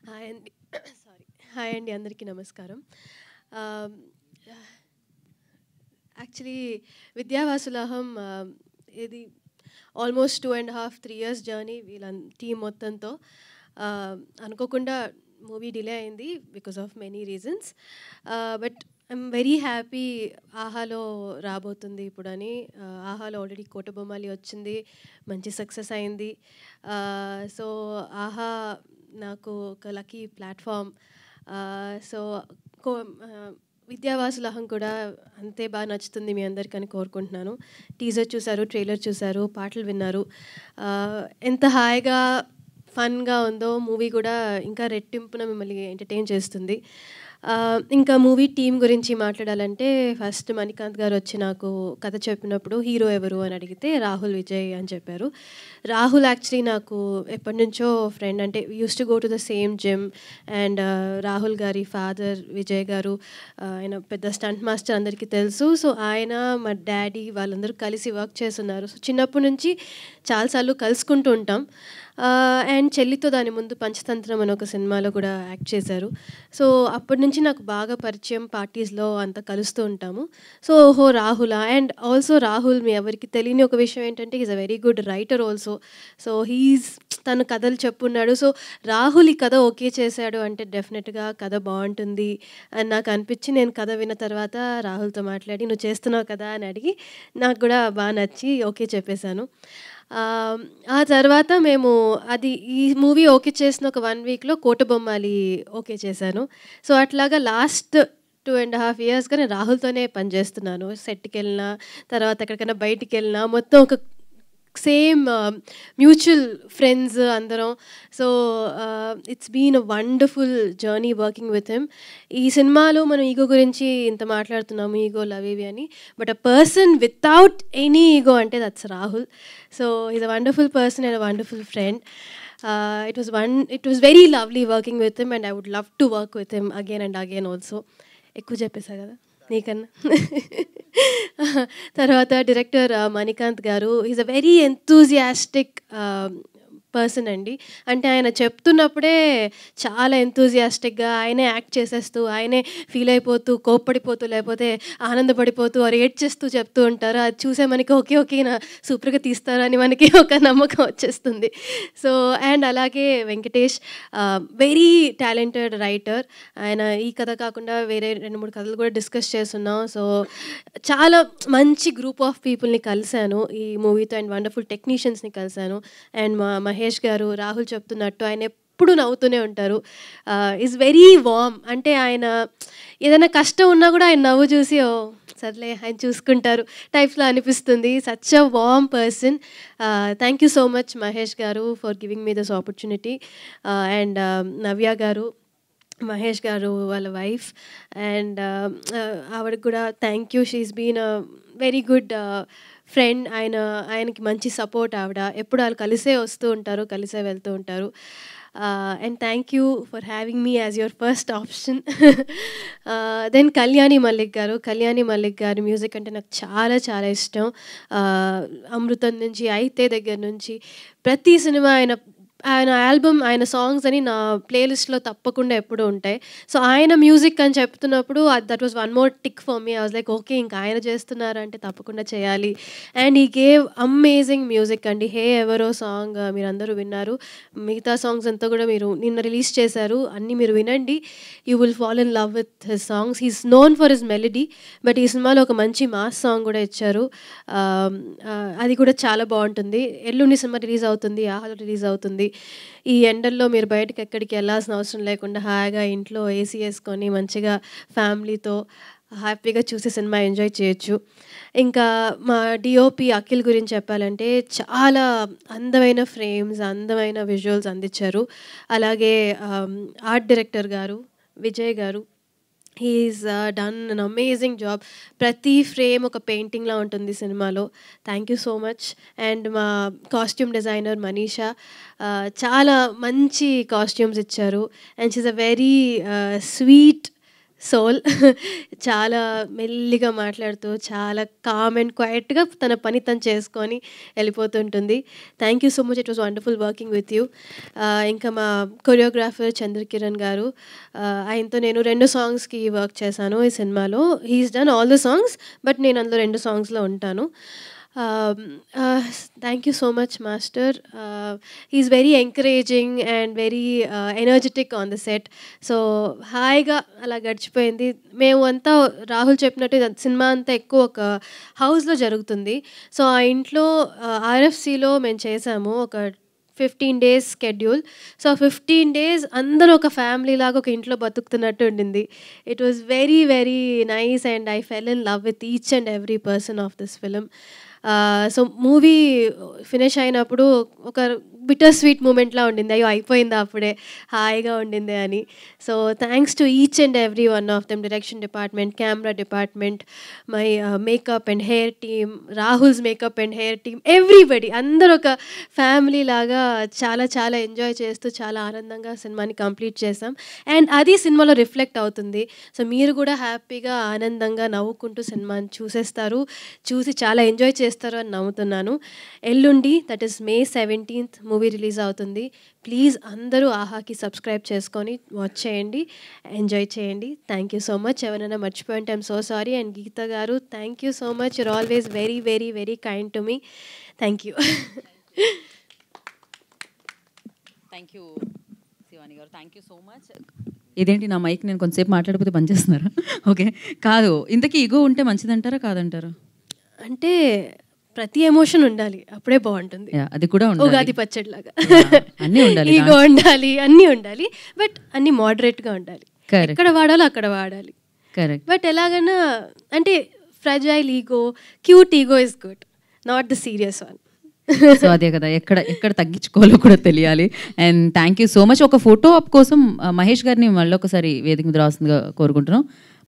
Hi అండి. Sorry. Hi అండి, అందరికీ నమస్కారం. ఆహ్, యాక్చువల్లీ విద్యావాసులహం ఇది ఆల్మోస్ట్ 2.5, 3 ఇయర్స్ జర్నీ టీమ్ మొత్తంతో. ఆహ్, అనుకోకుండా మూవీ డిలే అయింది because of many reasons. But I'm very happy ఆహాలో రాబోతుంది ఇప్పుడని. ఆహాలో ఆల్రెడీ కోటబొమ్మాలి వచ్చింది, మంచి సక్సెస్ అయింది. సో ఆహా నాకు ఒక లక్కీ ప్లాట్ఫామ్. సో కో విద్యావాసులహం కూడా అంతే బాగా నచ్చుతుంది మీ అందరికని కోరుకుంటున్నాను. టీజర్ చూసారు, ట్రైలర్ చూసారు, పాటలు విన్నారు. ఎంత హాయిగా ఫన్గా ఉందో మూవీ కూడా ఇంకా రెట్టింపున మిమ్మల్ని ఎంటర్టైన్ చేస్తుంది. ఇంకా మూవీ టీమ్ గురించి మాట్లాడాలంటే ఫస్ట్ మణికాంత్ గారు వచ్చి నాకు కథ చెప్పినప్పుడు హీరో ఎవరు అని అడిగితే రాహుల్ విజయ్ అని చెప్పారు. రాహుల్ యాక్చువల్లీ నాకు ఎప్పటి నుంచో ఫ్రెండ్. అంటే use to go to the same gym. And Rahul గారి ఫాదర్ విజయ్ గారు, ఆయన పెద్ద స్టంట్ మాస్టర్, అందరికీ తెలుసు. సో ఆయన మా డాడీ వాళ్ళందరూ కలిసి వర్క్ చేస్తున్నారు. సో చిన్నప్పటి నుంచి చాలాసార్లు కలుసుకుంటూ ఉంటాం. అండ్ చెల్లితో దాని ముందు పంచతంత్రం అని ఒక సినిమాలో కూడా యాక్ట్ చేశారు. సో అప్పటి నుంచి నాకు బాగా పరిచయం, పార్టీస్లో అంతా కలుస్తూ ఉంటాము. సో ఓహో రాహులా. అండ్ ఆల్సో రాహుల్ మీ ఎవరికి తెలియని ఒక విషయం ఏంటంటే is a very good writer also. So తను కథలు చెప్పున్నాడు. సో రాహుల్ ఈ కథ ఓకే చేశాడు అంటే డెఫినెట్గా కథ బాగుంటుంది అని నాకు అనిపించి, నేను కథ విన్న తర్వాత రాహుల్తో మాట్లాడి నువ్వు చేస్తున్నావు కదా అని అడిగి నాకు కూడా బాగా నచ్చి ఓకే చెప్పేశాను. ఆ తర్వాత మేము ఈ మూవీ ఓకే చేసిన ఒక 1 వీక్‌లో కోటబొమ్మాలి ఓకే చేశాను. సో అట్లాగా లాస్ట్ 2.5 ఇయర్స్‌గా నేను రాహుల్‌తోనే పనిచేస్తున్నాను. సెట్‌కెళ్ళినా, తర్వాత ఎక్కడికైనా బయటికెళ్ళినా మొత్తం ఒక సేమ్ మ్యూచువల్ ఫ్రెండ్స్ అందరం. So it's been a wonderful journey working with him. ఈ సినిమాలో మనం ఈగో గురించి ఇంత మాట్లాడుతున్నాము, ఈగోలు అవి ఇవి అని. But a person without any ego అంటే that's Rahul. So is a wonderful person and a wonderful friend. It was very lovely working with him and I would love to work with him again and again also. ఎక్కువ చెప్పేసా కదా నీకన్నా. తర్వాత director Manikanth garu is a very enthusiastic person అండి. అంటే ఆయన చెప్తున్నప్పుడే చాలా ఎంతూజియాస్టిక్గా ఆయనే యాక్ట్ చేసేస్తూ, ఆయనే ఫీల్ అయిపోతూ, కోప్పడిపోతూ, లేకపోతే ఆనందపడిపోతూ ఆర్ ఏడ్చేస్తూ చెప్తూ ఉంటారు. అది చూసే మనకి ఓకే ఓకే నా సూపర్గా తీస్తారని మనకి ఒక నమ్మకం వచ్చేస్తుంది. సో అండ్ అలాగే వెంకటేష్ వెరీ టాలెంటెడ్ రైటర్. ఆయన ఈ కథ కాకుండా వేరే 2, 3 కథలు కూడా డిస్కస్ చేస్తున్నాం. సో చాలా మంచి గ్రూప్ ఆఫ్ పీపుల్ని కలిశాను ఈ మూవీతో అండ్ వండర్ఫుల్ టెక్నీషియన్స్ని కలిశాను. అండ్ మహేష్ గారు, రాహుల్ చెప్తున్నట్టు ఆయన ఎప్పుడు నవ్వుతూనే ఉంటారు. Is very warm. అంటే ఆయన ఏదైనా కష్టం ఉన్నా కూడా ఆయన నవ్వు చూసి ఓ సర్లే ఆయన చూసుకుంటారు టైప్స్లో అనిపిస్తుంది. Such a warm person. Thank you so much Mahesh garu for giving me this opportunity. And Navya garu, Mahesh garu వాళ్ళ వైఫ్. అండ్ ఆవిడకి కూడా thank you. She's been a very good friend. ఆయనకి మంచి సపోర్ట్ ఆవిడ. ఎప్పుడు వాళ్ళు కలిసే వస్తూ ఉంటారు, కలిసే వెళ్తూ ఉంటారు. And thank you for having me as your first option. Then Kalyani Mallik గారి మ్యూజిక్ అంటే నాకు చాలా చాలా ఇష్టం. అమృతం నుంచి, అయితే దగ్గర నుంచి ప్రతి సినిమా ఆయన ఆయన ఆల్బమ్, ఆయన సాంగ్స్ అని నా ప్లేలిస్ట్‌లో తప్పకుండా ఎప్పుడూ ఉంటాయి. సో ఆయన మ్యూజిక్ అని చెప్తున్నప్పుడు that was one more tick for me. I was like okay, ఇంకా ఆయన చేస్తున్నారంటే తప్పకుండా చేయాలి. And he gave amazing music అండి. 'హే ఎవరో' సాంగ్ మీరందరూ విన్నారు. మిగతా సాంగ్స్ అంతా కూడా మీరు నిన్న రిలీజ్ చేశారు. అన్నీ మీరు వినండి. You will fall in love with his songs. He is known for his melody. But ఈ సినిమాలో ఒక మంచి మాస్ సాంగ్ కూడా ఇచ్చారు. అది కూడా చాలా బాగుంటుంది. ఎల్లుండి సినిమా రిలీజ్ అవుతుంది, ఆహాలో రిలీజ్ అవుతుంది. ఈ ఎండల్లో మీరు బయటకి ఎక్కడికి వెళ్ళాల్సిన అవసరం లేకుండా హాయిగా ఇంట్లో ఏసీ వేసుకొని మంచిగా ఫ్యామిలీతో హ్యాపీగా చూసి సినిమా ఎంజాయ్ చేయొచ్చు. ఇంకా మా డిఓపి అఖిల్ గురించి చెప్పాలంటే చాలా అందమైన ఫ్రేమ్స్, అందమైన విజువల్స్ అందించారు. అలాగే ఆర్ట్ డైరెక్టర్ గారు విజయ్ గారు, he's done an amazing job. ప్రతి ఫ్రేమ్ ఒక పెయింటింగ్లా ఉంటుంది సినిమాలో. Thank you so much. And మా కాస్ట్యూమ్ డిజైనర్ మనీషా చాలా మంచి కాస్ట్యూమ్స్ ఇచ్చారు. And she's a very sweet soul. చాలా మెల్లిగా మాట్లాడుతూ, చాలా కామ్ అండ్ క్వైట్‌గా తన పని తను చేసుకొని వెళ్ళిపోతుంటుంది. Thank you so much. It was wonderful working with you. ఇంకా మా కొరియోగ్రాఫర్ చంద్రకిరణ్ గారు, ఆయనతో నేను 2 సాంగ్స్‌కి వర్క్ చేశాను ఈ సినిమాలో. He is done all the songs, but నేను అందులో 2 సాంగ్స్‌లో ఉంటాను. Thank you so much master. He is very encouraging and very energetic on the set. So హాయిగా అలా గడిచిపోయింది. మేము అంతా రాహుల్ చెప్పినట్టు సినిమా అంతా ఎక్కువ ఒక హౌస్లో జరుగుతుంది. సో ఆ ఇంట్లో ఆర్ఎఫ్సిలో మేము చేసాము ఒక 15 days స్కెడ్యూల్. సో 15 days అందరూ ఒక ఫ్యామిలీ లాగా ఒక ఇంట్లో బతుకుతున్నట్టు ఉండింది. It was very very nice and I fell in love with each and every person of this film. So movie finish అయినప్పుడు ఒక బిటర్ స్వీట్ మూమెంట్లా ఉండింది. అయ్యో అయిపోయిందా అప్పుడే, హాయిగా ఉండింది అని. So thanks to each and every one of them, direction department, camera department, my makeup and hair team, Rahul's makeup and hair team, everybody. అందరూ ఒక ఫ్యామిలీ లాగా చాలా చాలా ఎంజాయ్ చేస్తూ చాలా ఆనందంగా సినిమాని కంప్లీట్ చేసాం. అండ్ అది సినిమాలో రిఫ్లెక్ట్ అవుతుంది. సో మీరు కూడా హ్యాపీగా ఆనందంగా నవ్వుకుంటూ సినిమాని చూసేస్తారు, చూసి చాలా ఎంజాయ్ చేస్తారు అని నమ్ముతున్నాను. ఎల్లుండి that is May 17th movie release అవుతుంది. ప్లీజ్ అందరూ ఆహాకి సబ్స్క్రైబ్ చేసుకొని వాచ్ చేయండి, ఎంజాయ్ చేయండి. Thank you so much. ఎవరైనా మర్చిపోయింటే I'm so sorry. And Geetha గారు, thank you so much. You're always very very very kind to me. Thank you. Thank you Shivani గారు, థ్యాంక్ యూ సో మచ్. ఇదేంటి నా mic నేను కొంతసేపు మాట్లాడిపోతే పని చేస్తున్నారా? ఓకే, కాదు, ఇంతకీ ఈగో ఉంటే మంచిదంటారా కాదంటారా? అంటే ప్రతి ఎమోషన్ ఉండాలి, అప్పుడే బాగుంటుంది. అది కూడా ఉండాలి, ఉగాది పచ్చడిలాగా అన్నీ ఉండాలి. ఈగో ఉండాలి, అన్నీ ఉండాలి, బట్ అన్నీ మోడరేట్గా ఉండాలి. ఎక్కడ వాడాలో అక్కడ వాడాలి. కరెక్ట్. బట్ ఎలాగైనా అంటే fragile ego, cute ego is good, not the serious one. So అదే కదా, ఎక్కడ ఎక్కడ తగ్గించుకోవాలో కూడా తెలియాలి. And thank you so much. ఒక ఫోటో ఆప్ కోసం మహేష్ గారిని మళ్ళీ ఒకసారి వేదిక మీద రాస్తుందిగా కోరుకుంటున్నాం.